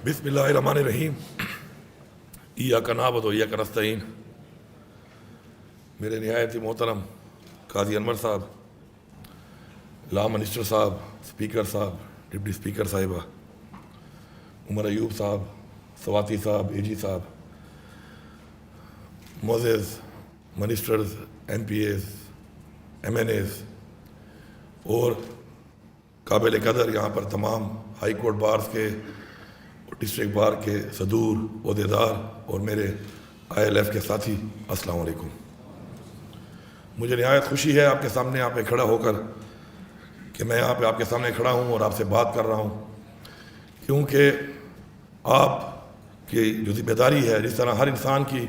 بسم اللہ الرحمن الرحیم ایاک نعبد و ایاک نستعین. میرے نہایت ہی محترم قاضی انور صاحب، لا منسٹر صاحب، اسپیکر صاحب، ڈپٹی اسپیکر صاحبہ، عمر ایوب صاحب، سواتی صاحب، اے جی صاحب، معزز ministers, MPAs, MNAs اور قابل قدر یہاں پر تمام ہائی کورٹ بارز کے اور ڈسٹرکٹ بار کے صدور، عہدیدار اور میرے آئی ایل ایف کے ساتھی، السلام علیکم. مجھے نہایت خوشی ہے آپ کے سامنے یہاں پہ کھڑا ہو کر کہ میں یہاں پہ آپ کے سامنے کھڑا ہوں اور آپ سے بات کر رہا ہوں، کیونکہ آپ کی جو ذمہ داری ہے، جس طرح ہر انسان کی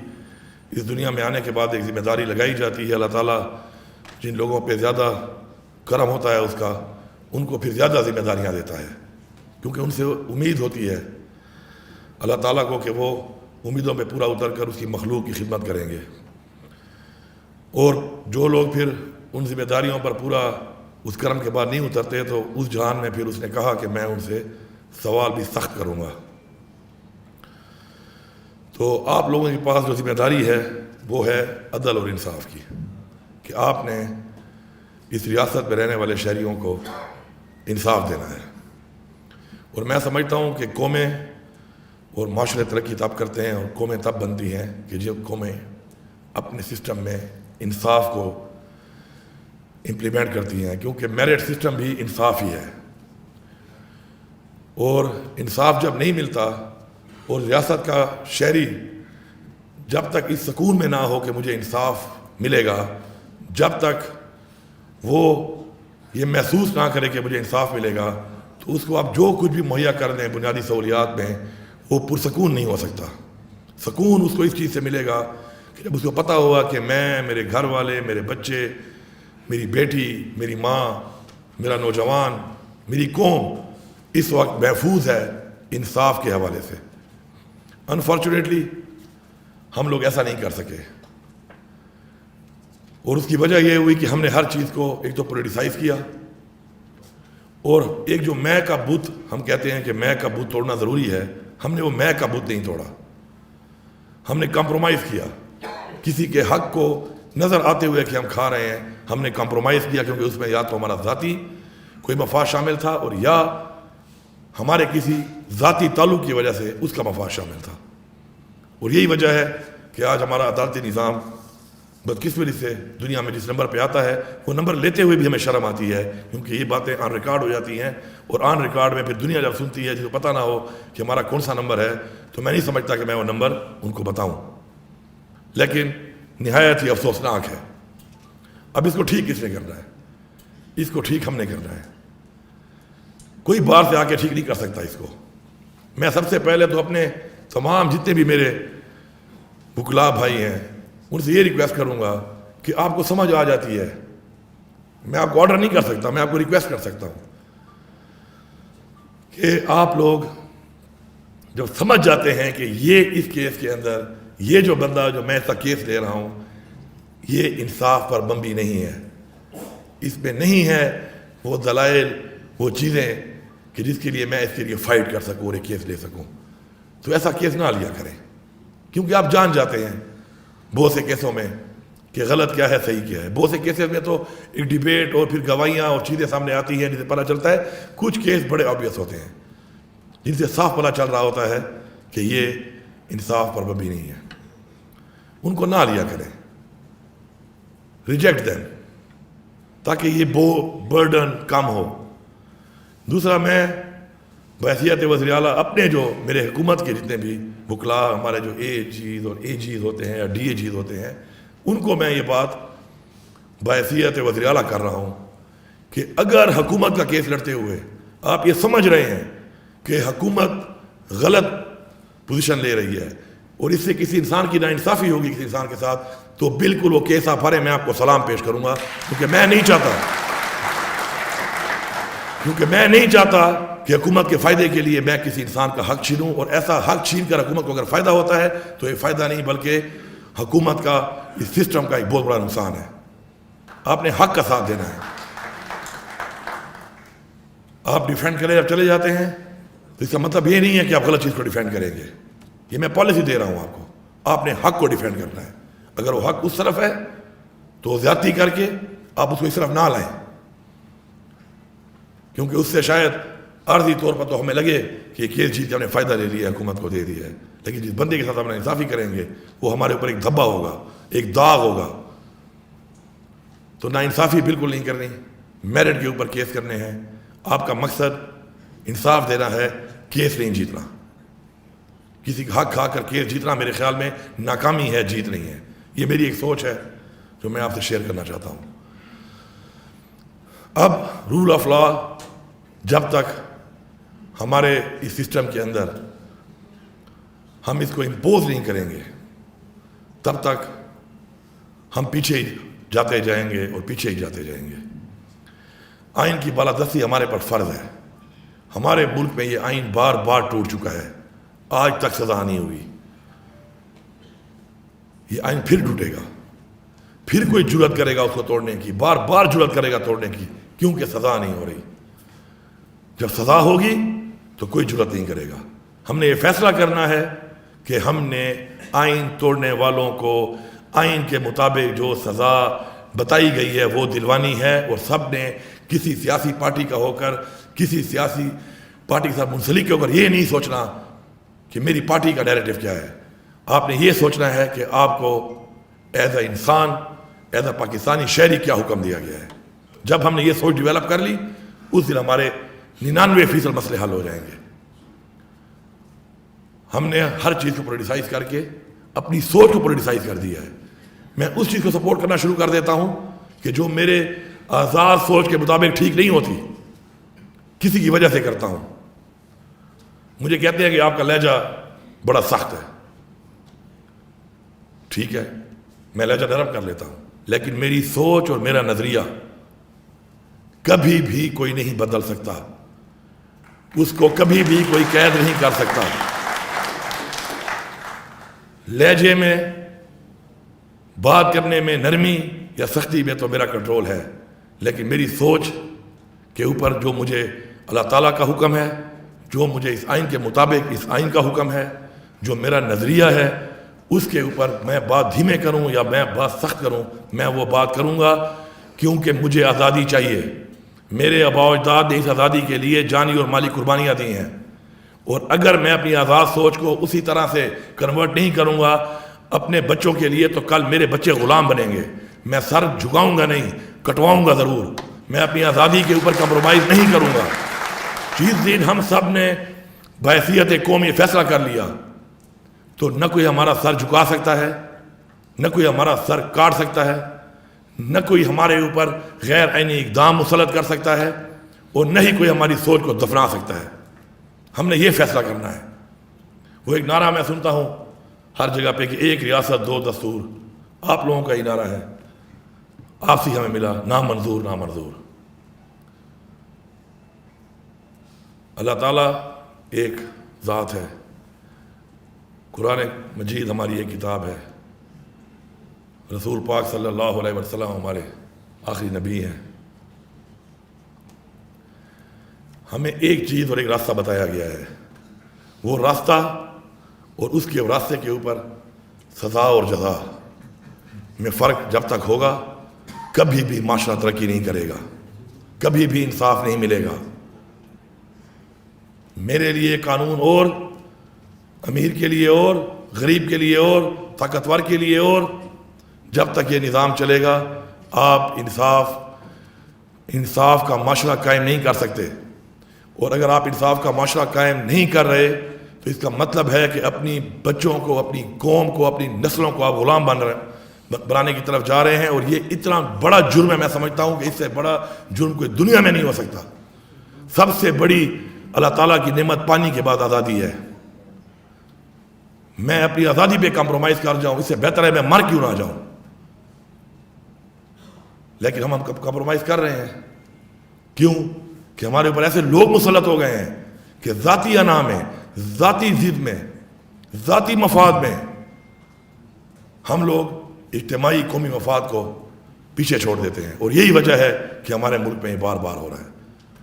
اس دنیا میں آنے کے بعد ایک ذمہ داری لگائی جاتی ہے، اللہ تعالیٰ جن لوگوں پہ زیادہ کرم ہوتا ہے اس کا، ان کو پھر زیادہ ذمہ داریاں دیتا ہے، کیونکہ ان سے امید ہوتی ہے اللہ تعالیٰ کو کہ وہ امیدوں پہ پورا اتر کر اس کی مخلوق کی خدمت کریں گے. اور جو لوگ پھر ان ذمہ داریوں پر پورا اس کرم کے بعد نہیں اترتے، تو اس جہان میں پھر اس نے کہا کہ میں ان سے سوال بھی سخت کروں گا. تو آپ لوگوں کے پاس جو ذمہ داری ہے وہ ہے عدل اور انصاف کی، کہ آپ نے اس ریاست میں رہنے والے شہریوں کو انصاف دینا ہے. اور میں سمجھتا ہوں کہ قومیں اور معاشرے ترقی تب کرتے ہیں اور قومیں تب بنتی ہیں کہ جب قومیں اپنے سسٹم میں انصاف کو امپلیمنٹ کرتی ہیں، کیونکہ میرٹ سسٹم بھی انصاف ہی ہے. اور انصاف جب نہیں ملتا اور ریاست کا شہری جب تک اس سکون میں نہ ہو کہ مجھے انصاف ملے گا، جب تک وہ یہ محسوس نہ کرے کہ مجھے انصاف ملے گا، تو اس کو آپ جو کچھ بھی مہیا کر دیں بنیادی سہولیات میں، وہ پرسکون نہیں ہو سکتا. سکون اس کو اس چیز سے ملے گا کہ جب اس کو پتہ ہوگا کہ میں، میرے گھر والے، میرے بچے، میری بیٹی، میری ماں، میرا نوجوان، میری قوم اس وقت محفوظ ہے انصاف کے حوالے سے. انفارچونیٹلی ہم لوگ ایسا نہیں کر سکے، اور اس کی وجہ یہ ہوئی کہ ہم نے ہر چیز کو ایک تو پولیٹیسائز کیا، اور ایک جو میں کا بت ہم کہتے ہیں کہ میں کا بت توڑنا ضروری ہے، ہم نے وہ میں کا بت نہیں توڑا. ہم نے کمپرومائز کیا، کسی کے حق کو نظر آتے ہوئے کہ ہم کھا رہے ہیں، ہم نے کمپرومائز کیا، کیونکہ اس میں یا تو ہمارا ذاتی کوئی مفاد شامل تھا، اور یا ہمارے کسی ذاتی تعلق کی وجہ سے اس کا مفاد شامل تھا. اور یہی وجہ ہے کہ آج ہمارا عدالتی نظام بدقسمتی سے دنیا میں جس نمبر پہ آتا ہے، وہ نمبر لیتے ہوئے بھی ہمیں شرم آتی ہے، کیونکہ یہ باتیں آن ریکارڈ ہو جاتی ہیں، اور آن ریکارڈ میں پھر دنیا جب سنتی ہے، جس کو پتہ نہ ہو کہ ہمارا کون سا نمبر ہے، تو میں نہیں سمجھتا کہ میں وہ نمبر ان کو بتاؤں. لیکن نہایت ہی افسوسناک ہے. اب اس کو ٹھیک کس نے کرنا ہے؟ اس کو ٹھیک ہم نے کرنا ہے. کوئی باہر سے آ کے ٹھیک نہیں کر سکتا اس کو. میں سب سے پہلے تو اپنے تمام جتنے بھی میرے وکلاء بھائی ہیں ان سے یہ ریکویسٹ کروں گا کہ آپ کو سمجھ آ جاتی ہے، میں آپ کو آرڈر نہیں کر سکتا، میں آپ کو ریکویسٹ کر سکتا ہوں کہ آپ لوگ جب سمجھ جاتے ہیں کہ یہ اس کیس کے اندر یہ جو بندہ جو میں اس کا کیس لے رہا ہوں یہ انصاف پر مبنی نہیں ہے، اس میں نہیں ہے وہ دلائل، وہ چیزیں کہ جس کے لیے میں اس کے لیے فائٹ کر سکوں اور ایک کیس لے سکوں، تو ایسا کیس نہ لیا کریں. کیونکہ آپ جان جاتے ہیں بہت سے کیسوں میں کہ غلط کیا ہے، صحیح کیا ہے. بہت سے کیسز میں تو ایک ڈیبیٹ اور پھر گواہیاں اور چیزیں سامنے آتی ہیں جن سے پتہ چلتا ہے. کچھ کیس بڑے آبویس ہوتے ہیں جن سے صاف پتہ چل رہا ہوتا ہے کہ یہ انصاف پر مبنی نہیں ہے، ان کو نہ لیا کریں، ریجیکٹ دیم، تاکہ یہ برڈن کم ہو. دوسرا، میں بحیثیت وزیر اعلیٰ اپنے جو میرے حکومت کے جتنے بھی وکلاء ہمارے جو اے جیز اور اے جیز ہوتے ہیں یا ڈی اے جیز ہوتے ہیں، ان کو میں یہ بات بحیثیت وزیر اعلیٰ کر رہا ہوں کہ اگر حکومت کا کیس لڑتے ہوئے آپ یہ سمجھ رہے ہیں کہ حکومت غلط پوزیشن لے رہی ہے اور اس سے کسی انسان کی ناانصافی ہوگی کسی انسان کے ساتھ، تو بالکل وہ کیس آپ ہرے، میں آپ کو سلام پیش کروں گا، کیونکہ میں نہیں چاہتا کہ حکومت کے فائدے کے لیے میں کسی انسان کا حق چھینوں. اور ایسا حق چھین کر حکومت کو اگر فائدہ ہوتا ہے تو یہ فائدہ نہیں بلکہ حکومت کا اس سسٹم کا ایک بہت بڑا نقصان ہے. آپ نے حق کا ساتھ دینا ہے. آپ ڈیفینڈ کرنے جب چلے جاتے ہیں تو تو اس کا مطلب یہ نہیں ہے کہ آپ غلط چیز کو ڈیفینڈ کریں گے. یہ میں پالیسی دے رہا ہوں آپ کو. آپ نے حق کو ڈیفینڈ کرنا ہے. اگر وہ حق اس طرف ہے تو زیادتی کر کے آپ اس کو اس طرف نہ لائیں, کیونکہ اس سے شاید عارضی طور پر تو ہمیں لگے کہ یہ چیز کہ ہم نے فائدہ لے لیا ہے, حکومت کو دے دیا ہے, لیکن جس بندے کے ساتھ ہم انصافی کریں گے وہ ہمارے اوپر ایک دھبا ہوگا, ایک داغ ہوگا. تو نا انصافی بالکل نہیں کرنی, میرٹ کے اوپر کیس کرنے ہیں. آپ کا مقصد انصاف دینا ہے, کیس نہیں جیتنا. کسی کا حق کھا کر کیس جیتنا میرے خیال میں ناکامی ہے, جیت نہیں ہے. یہ میری ایک سوچ ہے جو میں آپ سے شیئر کرنا چاہتا ہوں. اب رول آف لا جب تک ہمارے اس سسٹم کے اندر ہم اس کو امپوز نہیں کریں گے تب تک ہم پیچھے ہی جاتے جائیں گے اور پیچھے ہی جاتے جائیں گے. آئین کی بالادستی ہمارے پر فرض ہے. ہمارے ملک میں یہ آئین بار بار ٹوٹ چکا ہے, آج تک سزا نہیں ہوئی. یہ آئین پھر ٹوٹے گا, پھر کوئی جرات کرے گا اس کو توڑنے کی, بار بار جرات کرے گا توڑنے کی, کیونکہ سزا نہیں ہو رہی. جب سزا ہوگی تو کوئی جرات نہیں کرے گا. ہم نے یہ فیصلہ کرنا ہے کہ ہم نے آئین توڑنے والوں کو آئین کے مطابق جو سزا بتائی گئی ہے وہ دلوانی ہے, اور سب نے کسی سیاسی پارٹی کا ہو کر, کسی سیاسی پارٹی کے ساتھ منسلک ہو کر یہ نہیں سوچنا کہ میری پارٹی کا ڈائریکٹو کیا ہے. آپ نے یہ سوچنا ہے کہ آپ کو ایز اے انسان, ایز اے پاکستانی شہری کیا حکم دیا گیا ہے. جب ہم نے یہ سوچ ڈیولپ کر لی اس دن ہمارے 99% مسئلے حل ہو جائیں گے. ہم نے ہر چیز کو پولیٹیسائز کر کے اپنی سوچ کو پولیٹیسائز کر دیا ہے. میں اس چیز کو سپورٹ کرنا شروع کر دیتا ہوں کہ جو میرے آزاد سوچ کے مطابق ٹھیک نہیں ہوتی, کسی کی وجہ سے کرتا ہوں. مجھے کہتے ہیں کہ آپ کا لہجہ بڑا سخت ہے. ٹھیک ہے, میں لہجہ نرم کر لیتا ہوں, لیکن میری سوچ اور میرا نظریہ کبھی بھی کوئی نہیں بدل سکتا. اس کو کبھی بھی کوئی قید نہیں کر سکتا. لہجے میں, بات کرنے میں نرمی یا سختی میں تو میرا کنٹرول ہے, لیکن میری سوچ کے اوپر جو مجھے اللہ تعالیٰ کا حکم ہے, جو مجھے اس آئین کے مطابق اس آئین کا حکم ہے, جو میرا نظریہ ہے, اس کے اوپر میں بات دھیمے کروں یا میں بات سخت کروں, میں وہ بات کروں گا, کیونکہ مجھے آزادی چاہیے. میرے آباء و اجداد نے اس آزادی کے لیے جانی اور مالی قربانیاں دی ہیں, اور اگر میں اپنی آزاد سوچ کو اسی طرح سے کنورٹ نہیں کروں گا اپنے بچوں کے لیے, تو کل میرے بچے غلام بنیں گے. میں سر جھکاؤں گا نہیں, کٹواؤں گا ضرور. میں اپنی آزادی کے اوپر کمپرومائز نہیں کروں گا. جس دن ہم سب نے بحیثیت قوم یہ فیصلہ کر لیا تو نہ کوئی ہمارا سر جھکا سکتا ہے, نہ کوئی ہمارا سر کاٹ سکتا ہے, نہ کوئی ہمارے اوپر غیر عینی اقدام مسلط کر سکتا ہے, اور نہ ہی کوئی ہماری سوچ کو دفنا سکتا ہے. ہم نے یہ فیصلہ کرنا ہے. وہ ایک نعرہ میں سنتا ہوں ہر جگہ پہ کہ ایک ریاست دو دستور, آپ لوگوں کا ہی نعرہ ہے, آپ سے ہمیں ملا, نامنظور نامنظور. اللہ تعالیٰ ایک ذات ہے. قرآن مجید ہماری ایک کتاب ہے. رسول پاک صلی اللہ علیہ وسلم ہمارے آخری نبی ہیں. ہمیں ایک چیز اور ایک راستہ بتایا گیا ہے. وہ راستہ اور اس کے راستے کے اوپر سزا اور جزا میں فرق جب تک ہوگا کبھی بھی معاشرہ ترقی نہیں کرے گا, کبھی بھی انصاف نہیں ملے گا. میرے لیے قانون اور, امیر کے لیے اور, غریب کے لیے اور, طاقتور کے لیے اور. جب تک یہ نظام چلے گا آپ انصاف کا معاشرہ قائم نہیں کر سکتے. اور اگر آپ انصاف کا معاشرہ قائم نہیں کر رہے تو اس کا مطلب ہے کہ اپنی بچوں کو, اپنی قوم کو, اپنی نسلوں کو آپ غلام بنانے کی طرف جا رہے ہیں. اور یہ اتنا بڑا جرم ہے, میں سمجھتا ہوں کہ اس سے بڑا جرم کوئی دنیا میں نہیں ہو سکتا. سب سے بڑی اللہ تعالیٰ کی نعمت پانی کے بعد آزادی ہے. میں اپنی آزادی پہ کمپرومائز کر جاؤں, اس سے بہتر ہے میں مر کیوں نہ جاؤں. لیکن ہم کمپرومائز کر رہے ہیں. کیوں؟ کہ ہمارے اوپر ایسے لوگ مسلط ہو گئے ہیں کہ ذاتی انا میں, ذاتی ضد میں, ذاتی مفاد میں ہم لوگ اجتماعی قومی مفاد کو پیچھے چھوڑ دیتے ہیں. اور یہی وجہ ہے کہ ہمارے ملک میں یہ بار بار ہو رہا ہے.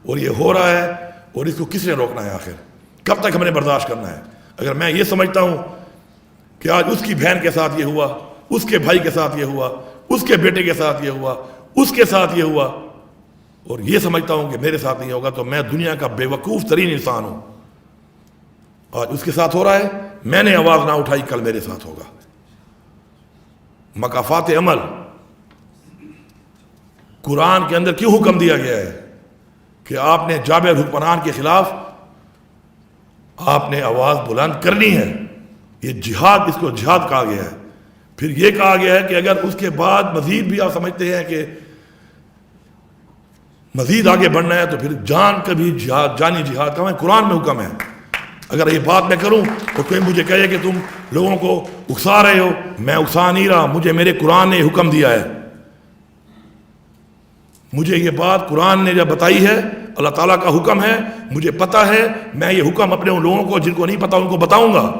اور یہ ہو رہا ہے, اور اس کو کس نے روکنا ہے آخر؟ کب تک ہم نے برداشت کرنا ہے؟ اگر میں یہ سمجھتا ہوں کہ آج اس کی بہن کے ساتھ یہ ہوا، اس کے بھائی کے ساتھ یہ ہوا، اس کے بیٹے کے ساتھ یہ ہوا، اس کے ساتھ یہ ہوا، اور یہ سمجھتا ہوں کہ میرے ساتھ نہیں ہوگا، تو میں دنیا کا بے وقوف ترین انسان ہوں۔ آج اس کے ساتھ ہو رہا ہے، میں نے آواز نہ اٹھائی، کل میرے ساتھ ہوگا۔ مکافات عمل قرآن کے اندر کیوں حکم دیا گیا ہے کہ آپ نے جابر حکمران کے خلاف آپ نے آواز بلند کرنی ہے؟ یہ جہاد، اس کو جہاد کہا گیا ہے۔ پھر یہ کہا گیا ہے کہ اگر اس کے بعد مزید بھی آپ سمجھتے ہیں کہ مزید آگے بڑھنا ہے تو پھر جان کا بھی جہاد، جانی جہاد کا قرآن میں حکم ہے۔ اگر یہ بات میں کروں تو کوئی مجھے کہے کہ تم لوگوں کو اکسا رہے ہو، میں اکسا نہیں رہا، مجھے میرے قرآن نے حکم دیا ہے۔ مجھے یہ بات قرآن نے جب بتائی ہے، اللہ تعالیٰ کا حکم ہے، مجھے پتہ ہے، میں یہ حکم اپنے ان لوگوں کو جن کو نہیں پتا ان کو بتاؤں گا،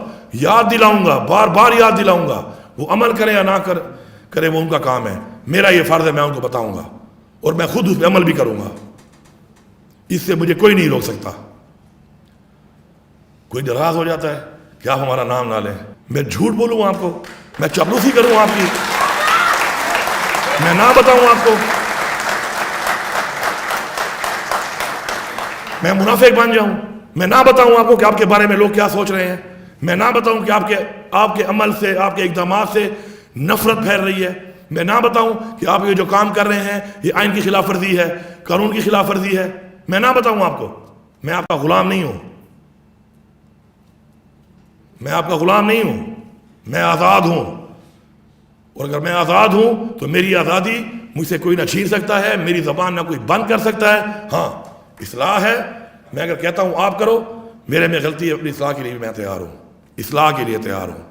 یاد دلاؤں گا، بار بار یاد دلاؤں گا۔ وہ عمل کرے یا نہ کرے وہ ان کا کام ہے، میرا یہ فرض ہے میں ان کو بتاؤں گا، اور میں خود اس پہ عمل بھی کروں گا۔ اس سے مجھے کوئی نہیں روک سکتا۔ کوئی ناراض ہو جاتا ہے کہ آپ ہمارا نام نہ لیں، میں جھوٹ بولوں آپ کو، میں چاپلوسی کروں آپ کی، میں نہ بتاؤں آپ کو، میں منافق بن جاؤں، میں نہ بتاؤں آپ کو کہ آپ کے بارے میں لوگ کیا سوچ رہے ہیں، میں نہ بتاؤں کہ آپ کے عمل سے، آپ کے اقدامات سے نفرت پھیل رہی ہے، میں نہ بتاؤں کہ آپ یہ جو کام کر رہے ہیں یہ آئین کی خلاف ورزی ہے، قانون کی خلاف ورزی ہے، میں نہ بتاؤں آپ کو۔ میں آپ کا غلام نہیں ہوں، میں آپ کا غلام نہیں ہوں، میں آزاد ہوں، اور اگر میں آزاد ہوں تو میری آزادی مجھ سے کوئی نہ چھین سکتا ہے، میری زبان نہ کوئی بند کر سکتا ہے۔ ہاں اصلاح ہے، میں اگر کہتا ہوں آپ کرو، میرے میں غلطی ہے، اپنی اصلاح کے لیے میں تیار ہوں، اصلاح کے لیے تیار ہوں،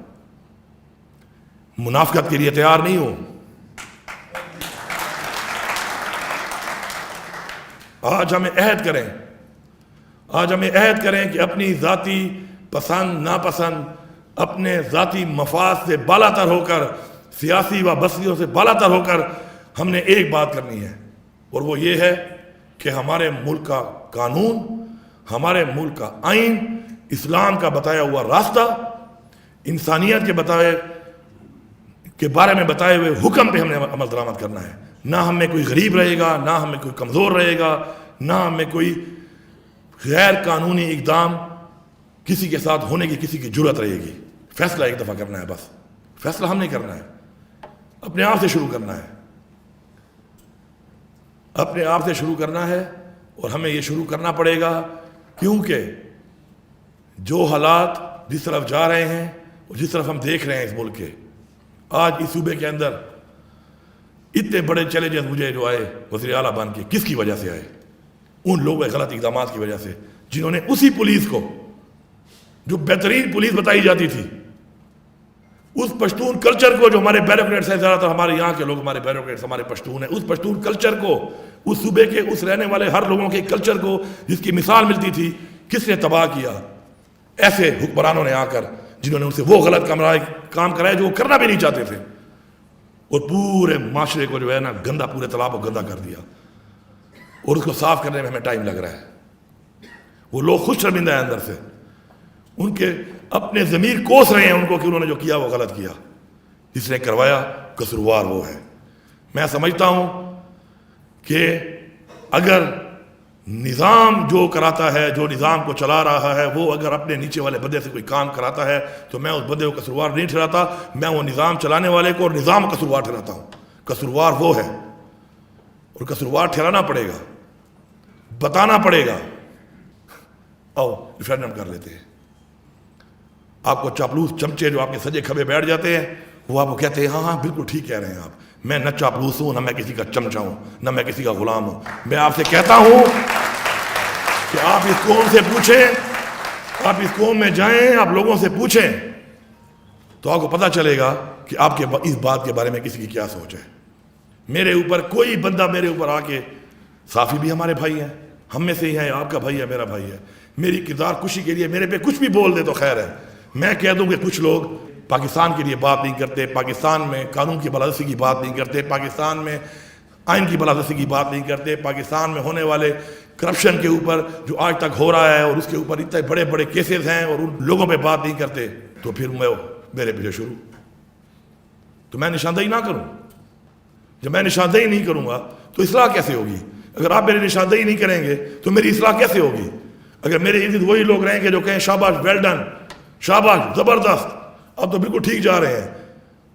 منافقت کے لیے تیار نہیں ہوں۔ آج ہمیں عہد کریں کہ اپنی ذاتی پسند ناپسند، اپنے ذاتی مفاد سے بالا تر ہو کر، سیاسی وابستگیوں سے بالا تر ہو کر ہم نے ایک بات کرنی ہے، اور وہ یہ ہے کہ ہمارے ملک کا قانون، ہمارے ملک کا آئین، اسلام کا بتایا ہوا راستہ، انسانیت کے بارے میں بتائے ہوئے حکم پہ ہم نے عمل درآمد کرنا ہے۔ نہ ہم میں کوئی غریب رہے گا، نہ ہم میں کوئی کمزور رہے گا، نہ ہم میں کوئی غیر قانونی اقدام کسی کے ساتھ ہونے کی کسی کی جرت رہے گی۔ فیصلہ ایک دفعہ کرنا ہے، بس فیصلہ ہم نہیں کرنا ہے، اپنے آپ سے شروع کرنا ہے، اپنے آپ سے شروع کرنا ہے، اور ہمیں یہ شروع کرنا پڑے گا، کیونکہ جو حالات جس طرف جا رہے ہیں اور جس طرف ہم دیکھ رہے ہیں اس ملک کے، آج اس صوبے کے اندر اتنے بڑے چیلنجز مجھے جو آئے وزیر اعلیٰ بن کے، کس کی وجہ سے آئے؟ ان لوگوں کے غلط اقدامات کی وجہ سے، جنہوں نے اسی پولیس کو جو بہترین پولیس بتائی جاتی تھی، اس پشتون کلچر کو جو ہمارے بیوروکریٹس ہیں، زیادہ تر ہمارے یہاں کے لوگ ہمارے بیوروکریٹس ہمارے پشتون ہیں، اس پشتون کلچر کو، اس صوبے کے اس رہنے والے ہر لوگوں کے کلچر کو جس کی مثال ملتی تھی، کس نے تباہ کیا؟ ایسے حکمرانوں نے آ کر، جنہوں نے ان سے وہ غلط کام کرائے جو وہ کرنا بھی نہیں چاہتے تھے، اور پورے معاشرے کو جو ہے نا گندا، پورے تالاب کو گندا کر دیا، اور اس کو صاف کرنے میں ہمیں ٹائم لگ رہا ہے۔ وہ لوگ خود شرمندہ ہیں اندر سے، ان کے اپنے ضمیر کوس رہے ہیں ان کو کہ انہوں نے جو کیا وہ غلط کیا، جس نے کروایا قصوروار وہ ہے۔ میں سمجھتا ہوں کہ اگر نظام جو کراتا ہے، جو نظام کو چلا رہا ہے، وہ اگر اپنے نیچے والے بندے سے کوئی کام کراتا ہے تو میں اس بندے کو قصوروار نہیں ٹھہراتا، میں وہ نظام چلانے والے کو اور نظام کو قصوروار ٹھہراتا ہوں۔ قصوروار وہ ہے، اور قصوروار ٹھہرانا پڑے گا، بتانا پڑے گا۔ آؤ ریفرینڈم کر لیتے ہیں۔ آپ کو چاپلوس چمچے جو آپ کے سجے کھبے بیٹھ جاتے ہیں، وہ آپ کو کہتے ہیں ہاں ہاں بالکل ٹھیک کہہ رہے ہیں آپ، میں نہ چاپلوس ہوں، نہ میں کسی کا چمچہ ہوں، نہ میں کسی کا غلام ہوں۔ میں آپ سے کہتا ہوں کہ آپ اس قوم سے پوچھیں، آپ اس قوم میں جائیں، آپ لوگوں سے پوچھیں تو آپ کو پتہ چلے گا کہ آپ کے اس بات کے بارے میں کسی کی کیا سوچ ہے۔ میرے اوپر کوئی بندہ میرے اوپر آ کے، صافی بھی ہمارے بھائی ہیں، ہم میں سے ہی ہیں، آپ کا بھائی ہے، میرا بھائی ہے، میری کردار کشی کے لیے میرے پہ کچھ بھی بول دے تو خیر ہے۔ میں کہہ دوں کہ کچھ لوگ پاکستان کے لیے بات نہیں کرتے، پاکستان میں قانون کی بالادستی کی بات نہیں کرتے، پاکستان میں آئین کی بالادستی کی بات نہیں کرتے، پاکستان میں ہونے والے کرپشن کے اوپر جو آج تک ہو رہا ہے اور اس کے اوپر اتنے بڑے بڑے کیسز ہیں اور ان لوگوں پہ بات نہیں کرتے، تو پھر میرے پیچھے شروع، تو میں نشاندہی نہ کروں؟ جب میں نشاندہی نہیں کروں گا تو اصلاح کیسے ہوگی؟ اگر آپ میری نشاندہی نہیں کریں گے تو میری اصلاح کیسے ہوگی؟ اگر میرے ارد وہی لوگ رہیں گے جو کہیں شاباش، ویل ڈن، شاباش، زبردست، آپ تو بالکل ٹھیک جا رہے ہیں،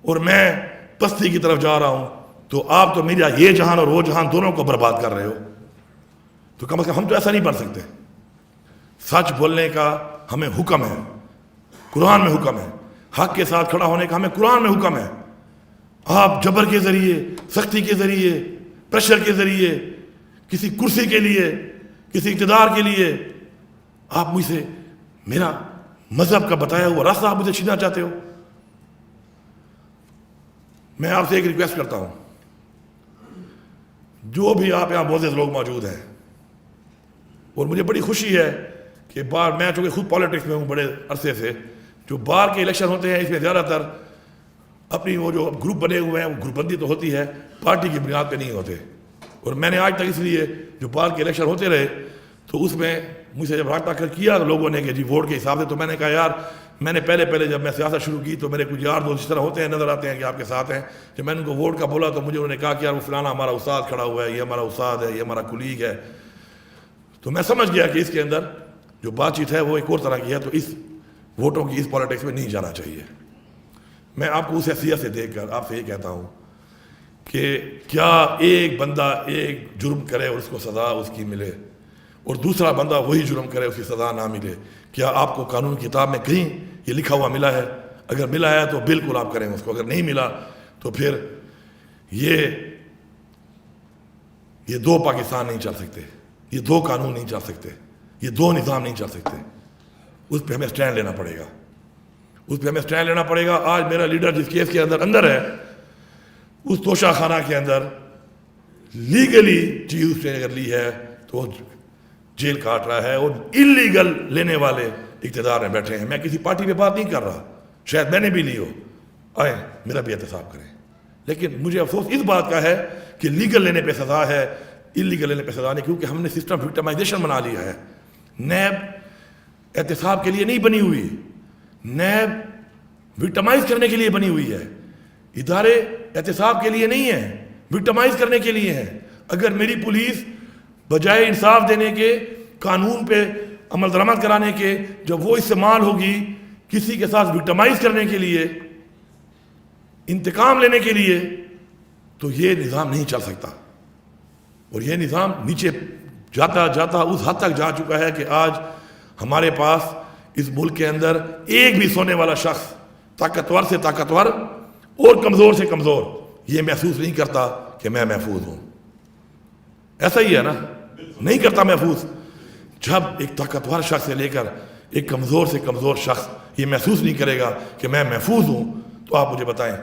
اور میں پستی کی طرف جا رہا ہوں، تو آپ تو میرا یہ جہان اور وہ جہان دونوں کو برباد کر رہے ہو. تو کم از کم ہم تو ایسا نہیں بن سکتے. سچ بولنے کا ہمیں حکم ہے، قرآن میں حکم ہے. حق کے ساتھ کھڑا ہونے کا ہمیں قرآن میں حکم ہے. آپ جبر کے ذریعے، سختی کے ذریعے، پریشر کے ذریعے، کسی کرسی کے لیے، کسی اقتدار کے لیے آپ مجھ سے میرا مذہب کا بتایا ہوا راستہ آپ مجھے چھینا چاہتے ہو. میں آپ سے ایک ریکویسٹ کرتا ہوں، جو بھی آپ یہاں معزز لوگ موجود ہیں، اور مجھے بڑی خوشی ہے کہ میں چونکہ خود پالیٹکس میں ہوں بڑے عرصے سے، جو بار کے الیکشن ہوتے ہیں اس میں زیادہ تر اپنی وہ جو گروپ بنے ہوئے ہیں، وہ گروپ بندی تو ہوتی ہے، پارٹی کی بنیاد پہ نہیں ہوتے. اور میں نے آج تک اس لیے جو بار کے الیکشن ہوتے رہے تو اس میں مجھ سے جب رابطہ کیا لوگوں نے کہ جی ووٹ کے حساب سے، تو میں نے کہا یار، میں نے پہلے جب میں سیاست شروع کی تو میرے کچھ یار دوست اس طرح ہوتے ہیں، نظر آتے ہیں کہ آپ کے ساتھ ہیں. جب میں نے ان کو ووٹ کا بولا تو مجھے انہوں نے کہا کہ یار وہ فلانا ہمارا استاد کھڑا ہوا ہے، یہ ہمارا استاد ہے، یہ ہمارا کولیگ ہے. تو میں سمجھ گیا کہ اس کے اندر جو بات چیت ہے وہ ایک اور طرح کی ہے، تو اس ووٹوں کی اس پالیٹکس میں نہیں جانا چاہیے. میں آپ کو اس حیثیت سے دیکھ کر آپ سے یہ کہتا ہوں کہ کیا ایک بندہ ایک جرم کرے اور اس کو سزا اس کی ملے، اور دوسرا بندہ وہی جرم کرے اس کی سزا نہ ملے؟ کیا آپ کو قانون کی کتاب میں کہیں یہ لکھا ہوا ملا ہے؟ اگر ملا ہے تو بالکل آپ کریں اس کو، اگر نہیں ملا تو پھر یہ دو پاکستان نہیں چل سکتے، یہ دو قانون نہیں چل سکتے، یہ دو نظام نہیں چل سکتے. اس پہ ہمیں سٹینڈ لینا پڑے گا، اس پہ ہمیں سٹینڈ لینا پڑے گا. آج میرا لیڈر جس کیس کے اندر ہے، اس توشہ خانہ کے اندر لیگلی چیز اس نے اگر لی ہے تو جیل کاٹ رہا ہے، اور انلیگل لینے والے اقتدار میں بیٹھے ہیں. میں کسی پارٹی پہ بات نہیں کر رہا، شاید میں نے بھی لی ہو، آئیں میرا بھی احتساب کریں. لیکن مجھے افسوس اس بات کا ہے کہ لیگل لینے پہ سزا ہے، انلیگل لینے پہ سزا نہیں، کیونکہ ہم نے سسٹم وکٹمائزیشن بنا لیا ہے. نیب احتساب کے لیے نہیں بنی ہوئی، نیب وکٹمائز کرنے کے لیے بنی ہوئی ہے. ادارے احتساب کے لیے نہیں ہیں، وکٹمائز کرنے کے لیے ہیں. اگر میری پولیس بجائے انصاف دینے کے، قانون پہ عمل درآمد کرانے کے، جب وہ استعمال ہوگی کسی کے ساتھ وکٹمائز کرنے کے لیے، انتقام لینے کے لیے، تو یہ نظام نہیں چل سکتا. اور یہ نظام نیچے جاتا جاتا اس حد تک جا چکا ہے کہ آج ہمارے پاس اس ملک کے اندر ایک بھی سونے والا شخص طاقتور سے طاقتور اور کمزور سے کمزور یہ محسوس نہیں کرتا کہ میں محفوظ ہوں. ایسا ہی ہے نا؟ نہیں کرتا محفوظ. جب ایک طاقتور شخص سے لے کر ایک کمزور سے کمزور شخص یہ محسوس نہیں کرے گا کہ میں محفوظ ہوں، تو آپ مجھے بتائیں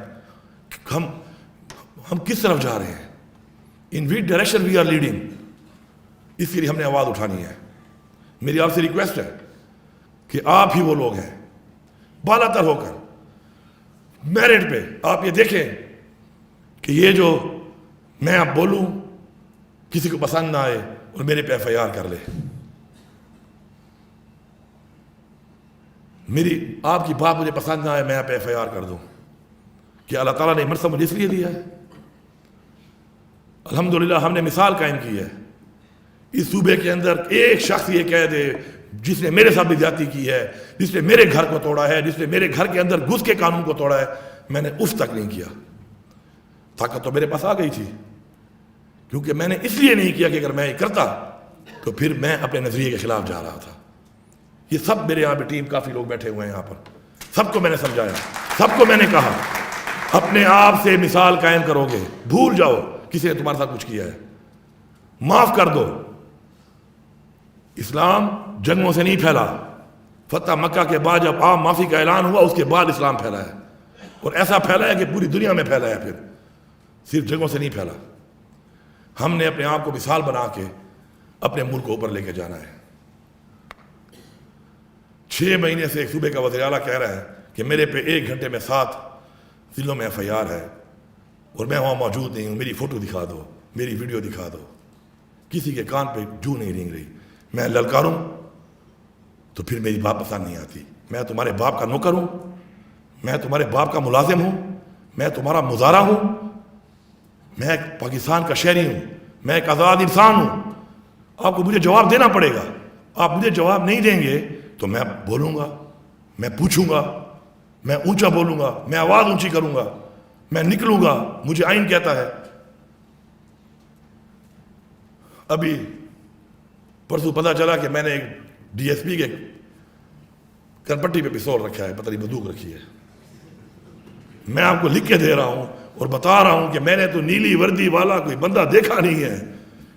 ہم کس طرف جا رہے ہیں؟ In which direction we are leading. اس کے لیے ہم نے آواز اٹھانی ہے. میری آپ سے ریکویسٹ ہے کہ آپ ہی وہ لوگ ہیں بالا تر ہو کر میرٹ پہ آپ یہ دیکھیں کہ یہ جو میں اب بولوں کسی کو پسند نہ آئے اور میرے پہ ایف آئی آر کر لے. میری آپ کی بات مجھے پسند نہ آئے، میں پہ ایف آئی آر کر دوں. کہ اللہ تعالیٰ نے مرتبہ مجھے اس لیے دیا ہے. الحمدللہ ہم نے مثال قائم کی ہے. اس صوبے کے اندر ایک شخص یہ کہہ دے جس نے میرے ساتھ بھی زیادتی کی ہے، جس نے میرے گھر کو توڑا ہے، جس نے میرے گھر کے اندر گھس کے قانون کو توڑا ہے، میں نے اس تک نہیں کیا. طاقت تو میرے پاس آ گئی تھی، کیونکہ میں نے اس لیے نہیں کیا کہ اگر میں یہ کرتا تو پھر میں اپنے نظریے کے خلاف جا رہا تھا. یہ سب میرے یہاں پہ ٹیم کافی لوگ بیٹھے ہوئے ہیں یہاں پر، سب کو میں نے سمجھایا، سب کو میں نے کہا اپنے آپ سے مثال قائم کرو گے، بھول جاؤ کسی نے تمہارے ساتھ کچھ کیا ہے، معاف کر دو. اسلام جنگوں سے نہیں پھیلا. فتح مکہ کے بعد جب عام معافی کا اعلان ہوا اس کے بعد اسلام پھیلا ہے، اور ایسا پھیلا ہے کہ پوری دنیا میں پھیلا ہے. پھر صرف جنگوں سے نہیں پھیلا. ہم نے اپنے آپ کو مثال بنا کے اپنے ملک کو اوپر لے کے جانا ہے. 6 مہینے سے ایک صوبے کا وزیر اعلیٰ کہہ رہا ہے کہ میرے پہ 1 گھنٹے میں 7 ضلعوں میں ایف آئی آر ہے اور میں وہاں موجود نہیں ہوں، میری فوٹو دکھا دو، میری ویڈیو دکھا دو. کسی کے کان پہ جو نہیں رینگ رہی. میں للکاروں تو پھر میری بات پسند نہیں آتی. میں تمہارے باپ کا نوکر ہوں, میں تمہارے باپ کا ملازم ہوں, میں تمہارا مزارع ہوں, میں ایک پاکستان کا شہری ہوں, میں ایک آزاد انسان ہوں. آپ کو مجھے جواب دینا پڑے گا. آپ مجھے جواب نہیں دیں گے تو میں بولوں گا, میں پوچھوں گا, میں اونچا بولوں گا, میں آواز اونچی کروں گا, میں نکلوں گا. مجھے آئین کہتا ہے. ابھی پرسوں پتہ چلا کہ میں نے ایک ڈی ایس پی کے کرپٹی پہ پستول رکھا ہے, پتہ نہیں بندوق رکھی ہے. میں آپ کو لکھ کے دے رہا ہوں اور بتا رہا ہوں کہ میں نے تو نیلی وردی والا کوئی بندہ دیکھا نہیں ہے.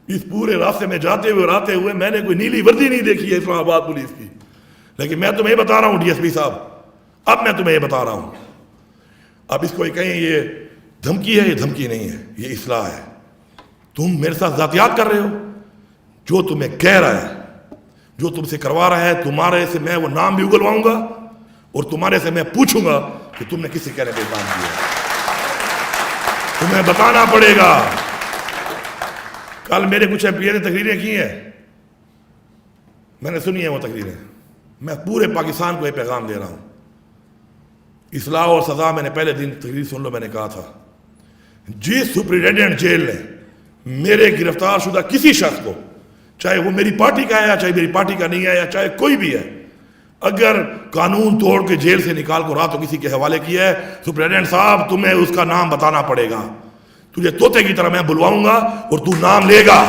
اس پورے راستے میں جاتے ہوئے اور آتے ہوئے میں نے کوئی نیلی وردی نہیں دیکھی ہے اسلام آباد پولیس کی. لیکن میں تمہیں بتا رہا ہوں ڈی ایس پی صاحب, اب میں تمہیں یہ بتا رہا ہوں, اب اس کو کہیں یہ دھمکی ہے, یہ دھمکی نہیں ہے, یہ اصلاح ہے. تم میرے ساتھ ذاتیات کر رہے ہو. جو تمہیں کہہ رہا ہے, جو تم سے کروا رہا ہے, تمہارے سے میں وہ نام بھی اگلواؤں گا اور تمہارے سے میں پوچھوں گا کہ تم نے کس سے کہنے پہ کام کیا. تمہیں بتانا پڑے گا. کل میرے کچھ ایم پی نے تقریریں کی ہیں, میں نے سنی ہیں وہ تقریریں. میں پورے پاکستان کو یہ پیغام دے رہا ہوں. اصلاح اور سزا, میں نے پہلے دن تقریر سن لو, میں نے کہا تھا جس سپرنٹینڈنٹ جیل نے میرے گرفتار شدہ کسی شخص کو, چاہے وہ میری پارٹی کا ہے یا چاہے میری پارٹی کا نہیں ہے یا چاہے کوئی بھی ہے, اگر قانون توڑ کے جیل سے نکال کو رات کو کسی کے حوالے کیا ہے, سپرنٹینڈنٹ صاحب تمہیں اس کا نام بتانا پڑے گا. تجھے طوطے کی طرح میں بلواؤں گا اور تو نام لے گا,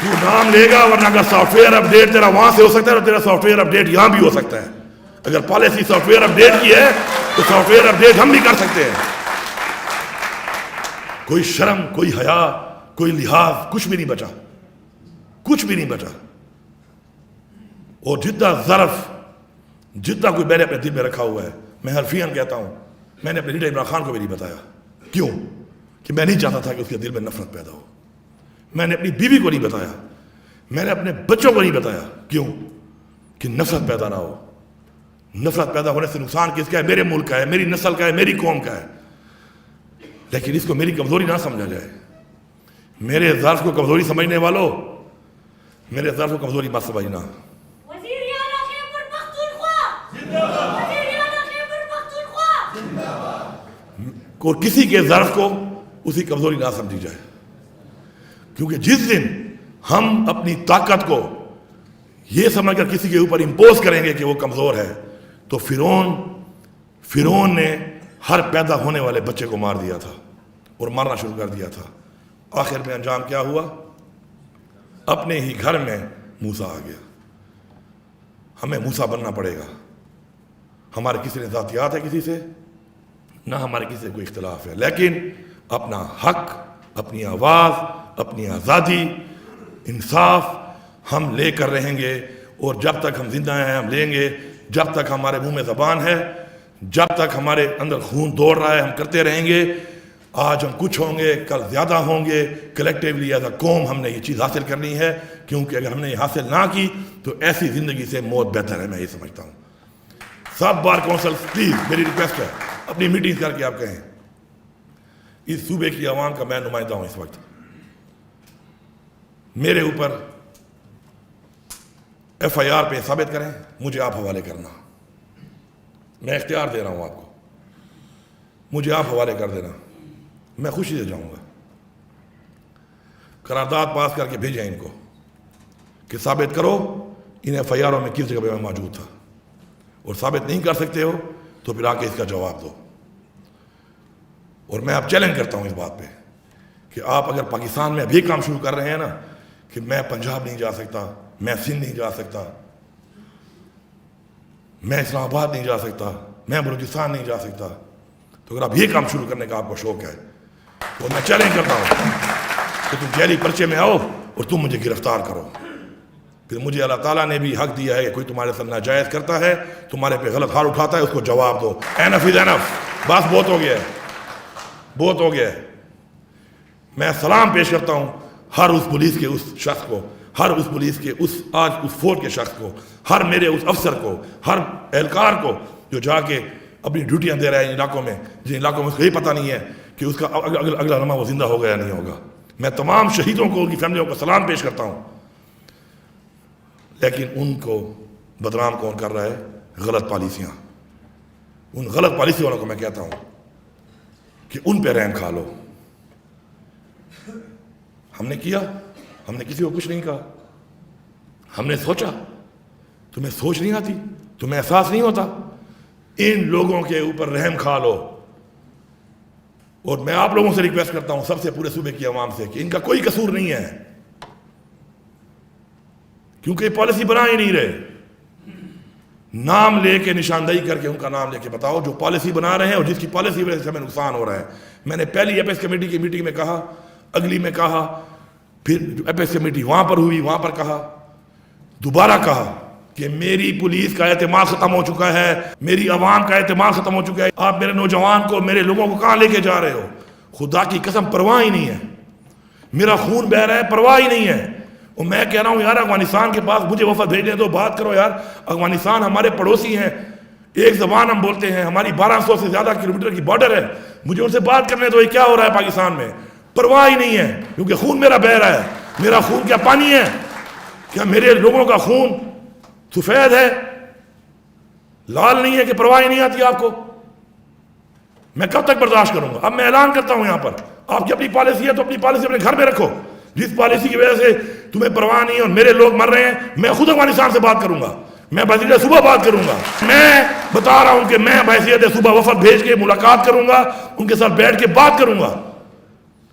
تو نام لے گا. ورنہ اگر سافٹ ویئر اپڈیٹ تیرا وہاں سے ہو سکتا ہے تو تیرا سافٹ ویئر اپڈیٹ یہاں بھی ہو سکتا ہے. اگر پالیسی سافٹ ویئر اپڈیٹ کی ہے تو سافٹ ویئر اپڈیٹ ہم بھی کر سکتے ہیں. کوئی شرم, کوئی حیا, کوئی لحاظ, کچھ بھی نہیں بچا, کچھ بھی نہیں بچا. اور جتنا ظرف, جتنا کوئی میں نے اپنے دل میں رکھا ہوا ہے, میں حرفیاً کہتا ہوں, میں نے اپنے لیڈر عمران خان کو بھی نہیں بتایا. کیوں؟ کہ میں نہیں چاہتا تھا کہ اس کے دل میں نفرت پیدا ہو. میں نے اپنی بیوی کو نہیں بتایا, میں نے اپنے بچوں کو نہیں بتایا. کیوں؟ کہ نفرت پیدا نہ ہو. نفرت پیدا ہونے سے نقصان کس کا ہے؟ میرے ملک کا ہے, میری نسل کا ہے, میری قوم کا ہے. لیکن اس کو میری کمزوری نہ سمجھا جائے. میرے ظرف کو کمزوری سمجھنے والوں, میرے ظرف کو کمزوری مت سمجھنا. اور کسی کے ظرف کو اسی کمزوری نہ سمجھی جائے. کیونکہ جس دن ہم اپنی طاقت کو یہ سمجھ کر کسی کے اوپر امپوز کریں گے کہ وہ کمزور ہے, تو فرعون نے ہر پیدا ہونے والے بچے کو مار دیا تھا اور مارنا شروع کر دیا تھا. آخر میں انجام کیا ہوا؟ اپنے ہی گھر میں موسیٰ آ گیا. ہمیں موسیٰ بننا پڑے گا. ہمارے کسی نے ذاتیات ہے کسی سے, نہ ہمارے کسی سے کوئی اختلاف ہے, لیکن اپنا حق, اپنی آواز, اپنی آزادی, انصاف ہم لے کر رہیں گے. اور جب تک ہم زندہ ہیں ہم لیں گے. جب تک ہمارے منہ میں زبان ہے, جب تک ہمارے اندر خون دوڑ رہا ہے, ہم کرتے رہیں گے. آج ہم کچھ ہوں گے, کل زیادہ ہوں گے. کلیکٹیولی ایز اے قوم ہم نے یہ چیز حاصل کرنی ہے, کیونکہ اگر ہم نے یہ حاصل نہ کی تو ایسی زندگی سے موت بہتر ہے. میں یہ سمجھتا ہوں. سب بار کونسل پلیز میری ریکویسٹ ہے, اپنی میٹنگ کر کے آپ کہیں اس صوبے کی عوام کا میں نمائندہ ہوں اس وقت. میرے اوپر ایف آئی آر پہ ثابت کریں, مجھے آپ حوالے کرنا. میں اختیار دے رہا ہوں آپ کو, مجھے آپ حوالے کر دینا, میں خوشی سے جاؤں گا. قرارداد پاس کر کے بھیجیں ان کو کہ ثابت کرو ان ایف آئی آروں میں کس جگہ پہ میں موجود تھا. اور ثابت نہیں کر سکتے ہو تو پھر آ کے اس کا جواب دو. اور میں اب چیلنج کرتا ہوں اس بات پہ کہ آپ اگر پاکستان میں ابھی کام شروع کر رہے ہیں نا کہ میں پنجاب نہیں جا سکتا, میں سندھ نہیں جا سکتا, میں اسلام آباد نہیں جا سکتا, میں بلوچستان نہیں جا سکتا, تو اگر آپ یہ کام شروع کرنے کا آپ کو شوق ہے تو میں چیلنج کرتا ہوں کہ تم جیلی پرچے میں آؤ اور تم مجھے گرفتار کرو. پھر مجھے اللہ تعالیٰ نے بھی حق دیا ہے کہ کوئی تمہارے ساتھ ناجائز کرتا ہے, تمہارے پہ غلط ہاتھ اٹھاتا ہے, اس کو جواب دو. اینف از اینف, بس بہت ہو گیا ہے, بہت ہو گیا ہے. میں سلام پیش کرتا ہوں ہر اس پولیس کے اس شخص کو, ہر اس پولیس کے آج اس فورس کے شخص کو, ہر میرے اس افسر کو, ہر اہلکار کو جو جا کے اپنی ڈیوٹیاں دے رہا ہے ان علاقوں میں, جن علاقوں میں اس کو یہ پتہ نہیں ہے کہ اس کا اگلا لمحہ وہ زندہ ہوگا یا نہیں ہوگا. میں تمام شہیدوں کو، ان کی فیملیوں کو سلام پیش کرتا ہوں، لیکن ان کو بدنام کون کر رہا ہے؟ غلط پالیسیاں۔ ان غلط پالیسی والوں کو میں کہتا ہوں کہ ان پہ رحم کھا لو۔ ہم نے کیا، ہم نے کسی کو کچھ نہیں کہا، ہم نے سوچا۔ تمہیں سوچ نہیں آتی؟ تمہیں احساس نہیں ہوتا؟ ان لوگوں کے اوپر رحم کھا لو۔ اور میں آپ لوگوں سے ریکویسٹ کرتا ہوں، سب سے، پورے صوبے کی عوام سے، کہ ان کا کوئی قصور نہیں ہے، کیونکہ یہ پالیسی بنا ہی نہیں رہے۔ نام لے کے، نشاندہی کر کے ان کا نام لے کے بتاؤ جو پالیسی بنا رہے ہیں اور جس کی پالیسی وجہ سے ہمیں نقصان ہو رہا ہے۔ میں نے پہلی ایپیکس کمیٹی کی میٹنگ میں کہا، اگلی میں کہا، پھر ایپیکس کمیٹی وہاں پر ہوئی وہاں پر کہا، دوبارہ کہا کہ میری پولیس کا اعتماد ختم ہو چکا ہے، میری عوام کا اعتماد ختم ہو چکا ہے۔ آپ میرے نوجوان کو، میرے لوگوں کو کہاں لے کے جا رہے ہو؟ خدا کی قسم پرواہ ہی نہیں ہے، میرا خون بہ رہا ہے، پرواہ ہی نہیں ہے۔ اور میں کہہ رہا ہوں یار، افغانستان کے پاس مجھے وفد بھیجنے دو، بات کرو یار۔ افغانستان ہمارے پڑوسی ہیں، ایک زبان ہم بولتے ہیں، ہماری 1200 سے زیادہ کلومیٹر کی بارڈر ہے، مجھے ان سے بات کرنے دو، یہ کیا ہو رہا ہے پاکستان میں؟ پرواہ ہی نہیں ہے، کیونکہ خون میرا بہ رہا ہے۔ میرا خون کیا پانی ہے؟ کیا میرے لوگوں کا خون سفید ہے، لال نہیں ہے کہ پرواہ ہی نہیں آتی آپ کو؟ میں کب تک برداشت کروں گا؟ اب میں اعلان کرتا ہوں یہاں پر، آپ کی اپنی پالیسی ہے تو اپنی پالیسی اپنے گھر میں رکھو۔ جس پالیسی کی وجہ سے تمہیں پرواہ نہیں ہے اور میرے لوگ مر رہے ہیں، میں خود افغانستان سے بات کروں گا، میں بحیثیت صوبہ بات کروں گا۔ میں بتا رہا ہوں کہ میں بحیثیت صوبہ وفد بھیج کے ملاقات کروں گا، ان کے ساتھ بیٹھ کے بات کروں گا،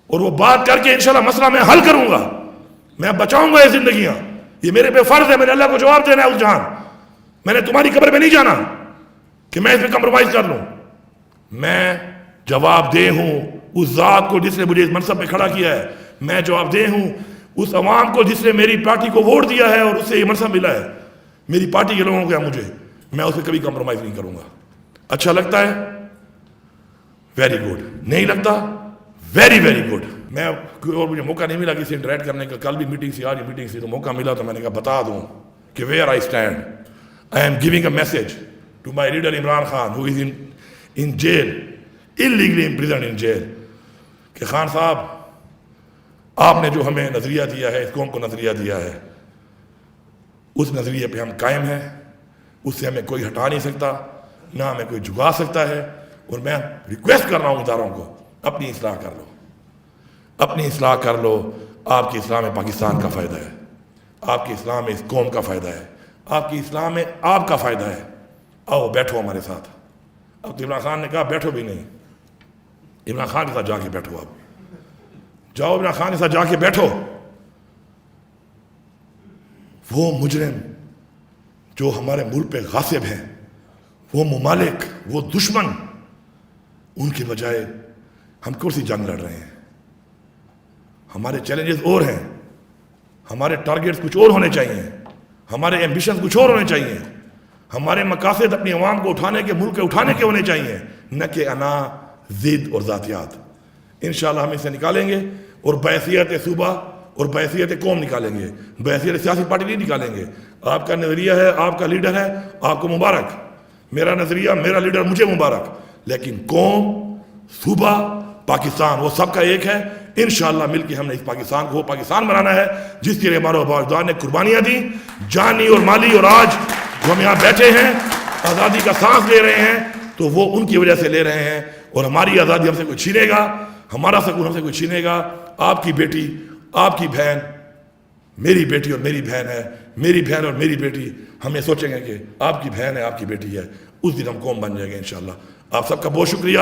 اور وہ بات کر کے انشاءاللہ مسئلہ میں حل کروں گا۔ میں بچاؤں گا یہ زندگیاں، یہ میرے پہ فرض ہے، میں نے اللہ کو جواب دینا ہے اس جہان۔ میں نے تمہاری قبر میں نہیں جانا کہ میں اس میں کمپرومائز کر لوں۔ میں جواب دہ ہوں اس ذات کو جس نے مجھے اس منصب پہ کھڑا کیا ہے، میں جواب دہ ہوں اس عوام کو جس نے میری پارٹی کو ووٹ دیا ہے اور اس سے یہ منصب ملا ہے، میری پارٹی کے لوگوں کو، مجھے، میں اس پہ کبھی کمپرومائز نہیں کروں گا۔ اچھا لگتا ہے؟ Very good. نہیں لگتا؟ Very very good. میں اور مجھے موقع نہیں ملا کسی انٹریکٹ کرنے کا، کل بھی میٹنگ سی، آج میٹنگ سی، تو موقع ملا تو میں نے کہا بتا دوں کہ where I stand. I'm giving a message to my leader Imran Khan who is in jail, illegally imprisoned in jail، کہ خان صاحب آپ نے جو ہمیں نظریہ دیا ہے، اس قوم کو نظریہ دیا ہے، اس نظریے پہ ہم قائم ہیں، اس سے ہمیں کوئی ہٹا نہیں سکتا، نہ ہمیں کوئی جھکا سکتا ہے۔ اور میں ریکویسٹ کر رہا ہوں اداروں کو، اپنی اصلاح کر لو، اپنی اصلاح کر لو۔ آپ کی اصلاح میں پاکستان کا فائدہ ہے، آپ کی اصلاح میں اس قوم کا فائدہ ہے، آپ کی اصلاح میں آپ کا فائدہ ہے۔ آؤ بیٹھو ہمارے ساتھ۔ اب تو عمران خان نے کہا بیٹھو بھی نہیں، عمران خان کے ساتھ جا کے بیٹھو، اب جاؤ عمران خان کے ساتھ جا کے بیٹھو۔ وہ مجرم جو ہمارے ملک پہ غاصب ہیں، وہ ممالک، وہ دشمن، ان کے بجائے ہم کون سی جنگ لڑ رہے ہیں؟ ہمارے چیلنجز اور ہیں، ہمارے ٹارگیٹس کچھ اور ہونے چاہیے، ہمارے ایمبیشنز کچھ اور ہونے چاہیے، ہمارے مقاصد اپنی عوام کو اٹھانے کے، ملک کے اٹھانے کے ہونے چاہیے، نہ کہ انا، ضد اور ذاتیات۔ انشاءاللہ ہم اسے نکالیں گے، اور بحیثیت صوبہ اور بحیثیت قوم نکالیں گے، بحیثیت سیاسی پارٹی نہیں نکالیں گے۔ آپ کا نظریہ ہے، آپ کا لیڈر ہے، آپ کو مبارک۔ میرا نظریہ، میرا لیڈر، مجھے مبارک۔ لیکن قوم، صوبہ، پاکستان، وہ سب کا ایک ہے۔ انشاءاللہ مل کے ہم نے اس پاکستان کو وہ پاکستان بنانا ہے جس کے لیے ہمارے آباء و اجداد نے قربانیاں دی، جانی اور مالی، اور آج جو ہم یہاں بیٹھے ہیں، آزادی کا سانس لے رہے ہیں، تو وہ ان کی وجہ سے لے رہے ہیں۔ اور ہماری آزادی ہم سے کوئی چھینے گا، ہمارا سکون ہم سے کوئی چھینے گا؟ آپ کی بیٹی، آپ کی بہن، میری بیٹی اور میری بہن ہے، میری بہن اور میری بیٹی، ہم یہ سوچیں گے کہ آپ کی بہن ہے، آپ کی بیٹی ہے، اس دن ہم قوم بن جائیں گے انشاءاللہ۔ آپ سب کا بہت شکریہ۔